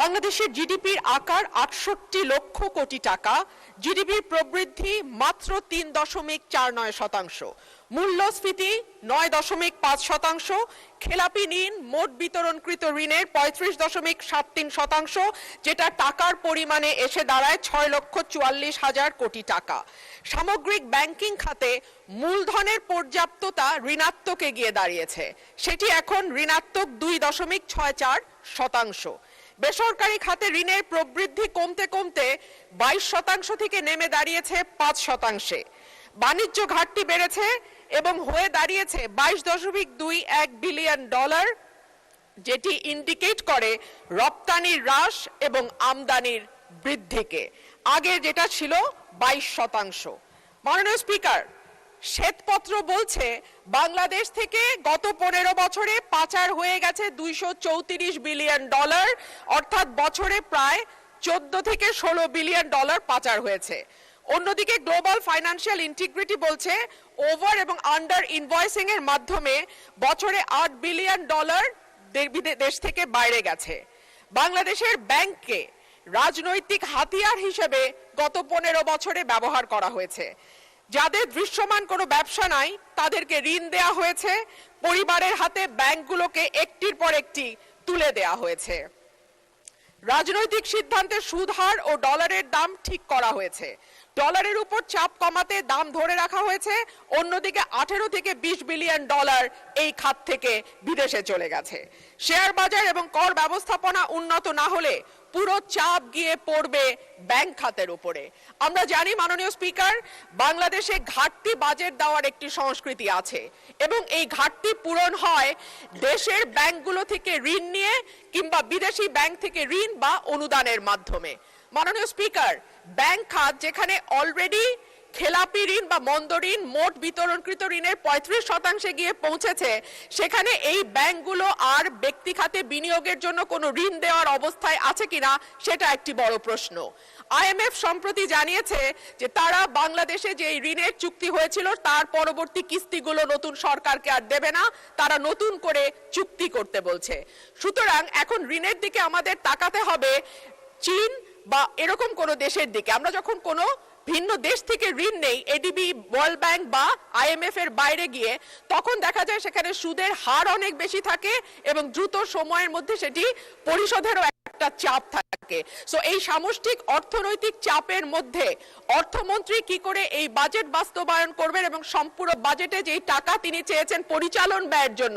বাংলাদেশের জিডিপির আকার ৬৮ লক্ষ কোটি টাকা, জিডিপির প্রবৃদ্ধি মাত্র ৩.৪৯%, মূল্যস্ফীতি ৯.৫%, খেলাপি ঋণ মোট বিতরণকৃত ঋণের ৩৫.৭৩%, যেটা টাকার পরিমাণে এসে দাঁড়ায় ৬,৪৪,০০০ কোটি টাকা। সামগ্রিক ব্যাংকিং খাতে মূলধনের পর্যাপ্ততা ঋণাত্মকে গিয়ে দাঁড়িয়েছে, সেটি এখন ঋণাত্মক ২.৬৪%। বেসরকারি খাতে ঋণের প্রবৃদ্ধি কমতে কমতে ২২% থেকে নেমে দাঁড়িয়েছে ৫%। বাণিজ্য ঘাটতি বেড়েছে এবং হয়ে দাঁড়িয়েছে $২২.২১ বিলিয়ন, যেটি ইন্ডিকেট করে রপ্তানির হ্রাস এবং আমদানির বৃদ্ধিকে। আগে যেটা ছিল ২২%। মাননীয় স্পিকার, শ্বেতপত্র বলছে বাংলাদেশ থেকে গত ১৫ বছরে পাচার হয়ে গেছে $২৩৪ বিলিয়ন, অর্থাৎ বছরে প্রায় ১৪ থেকে ১৬ বিলিয়ন ডলার পাচার হয়েছে। অন্যদিকে গ্লোবাল ফাইন্যান্সিয়াল ইন্টিগ্রিটি বলছে ওভার এবং আন্ডার ইনভয়েসিং এর মাধ্যমে বছরে $৮ বিলিয়ন দেশ থেকে বাইরে গেছে। বাংলাদেশের ব্যাংককে রাজনৈতিক হাতিয়ার হিসেবে গত ১৫ বছরে ব্যবহার করা হয়েছে। যাদের দৃশ্যমান কোনো ব্যবসা নাই তাদেরকে ঋণ দেয়া হয়েছে, পরিবারের হাতে ব্যাংকগুলোকে একটির পর একটি তুলে দেয়া হয়েছে। রাজনৈতিক সিদ্ধান্তে সুদ হার ও ডলারের দাম ঠিক করা হয়েছে, ডলারের উপর চাপ কমাতে দাম ধরে রাখা হয়েছে। অন্যদিকে ১৮ থেকে ২০ বিলিয়ন ডলার এই খাত থেকে বিদেশে চলে গেছে। শেয়ার বাজার এবং কর ব্যবস্থাপনা উন্নত না হলে পুরো চাপ গিয়ে পড়বে ব্যাংক খাতের উপরে। আমরা জানি মাননীয় স্পিকার, বাংলাদেশে ঘাটতি বাজেট দেওয়ার একটি সংস্কৃতি আছে এবং এই ঘাটতি পূরণ হয় দেশের ব্যাংকগুলো থেকে ঋণ নিয়ে কিংবা বিদেশি ব্যাংক থেকে ঋণ বা অনুদানের মাধ্যমে। মাননীয় স্পিকার, ব্যাংক খাত যেখানে অলরেডি খেলাপি ঋণ বা মন্দ ঋণ মোট বিতরণকৃত ঋণের ৩৫% গিয়ে পৌঁছেছে, সেখানে এই ব্যাংকগুলো আর ব্যক্তি খাতে বিনিয়োগের জন্য কোনো ঋণ দেওয়ার অবস্থায় আছে কিনা সেটা একটি বড় প্রশ্ন। আইএমএফ সম্প্রতি জানিয়েছে যে তারা বাংলাদেশে যে ঋণের চুক্তি হয়েছিল তার পরবর্তী কিস্তিগুলো নতুন সরকারকে আর দেবে না, তারা নতুন করে চুক্তি করতে বলছে। সুতরাং এখন ঋণের দিকে আমাদের তাকাতে হবে চীন বা এরকম কোন দেশের দিকে। আমরা যখন কোনো ভিন্ন দেশ থেকে ঋণ নেই এডিবি, ওয়ার্ল্ড ব্যাংক বা আইএমএফ এর বাইরে গিয়ে, তখন দেখা যায় সেখানে সুদের হার অনেক বেশি থাকে এবং দ্রুত সময়ের মধ্যে সেটি পরিশোধেরও একটা চাপ থাকে। সো এই সামষ্টিক অর্থনৈতিক চাপের মধ্যে অর্থমন্ত্রী কি করে এই বাজেট বাস্তবায়ন করবেন এবং সম্পূর্ণ বাজেটে যেই টাকা তিনি চেয়েছেন পরিচালন ব্যয়ের জন্য